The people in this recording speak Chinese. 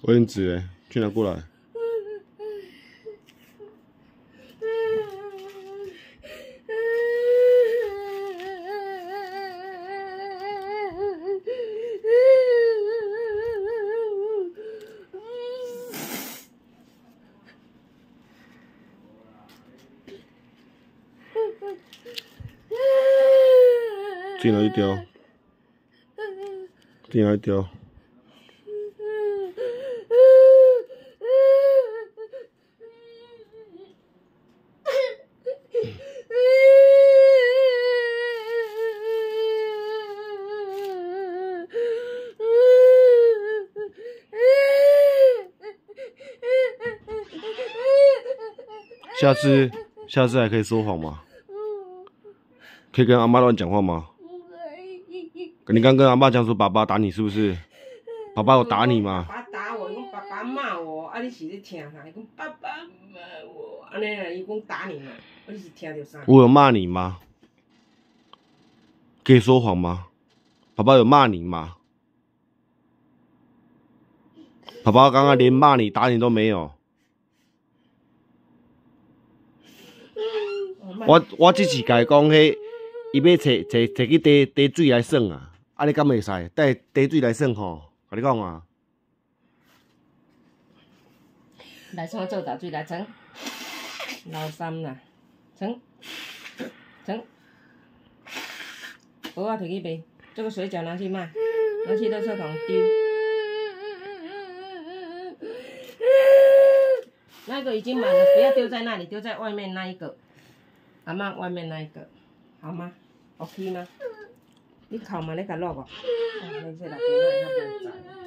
卫生纸哎，去拿过来。自己拿去丢，自己拿去丢。下次还可以说谎吗？可以跟阿妈乱讲话吗？你刚跟阿妈讲说爸爸打你是不是？爸爸有打你吗？爸爸打我，伊讲爸爸骂我，啊你是咧听啥？伊讲爸爸骂我，安尼啦，伊讲打你嘛，你是听到啥？我有骂你吗？可以说谎吗？爸爸有骂你吗？爸爸刚刚连骂你、打你都没有。我只是甲伊讲，迄伊要摕去滴水来耍啊，啊你敢袂使？带滴水来耍吼，甲你讲啊。来创做大水来装，老三啦，装，蚵仔摕去卖，这个水饺拿去卖，拿去垃圾桶丢。那个已经满了，不要丢在那里，丢在外面那一个。阿妈，外面那一个，好吗 ？OK 吗？你哭嘛？你甲落无？你这六个人较袂知。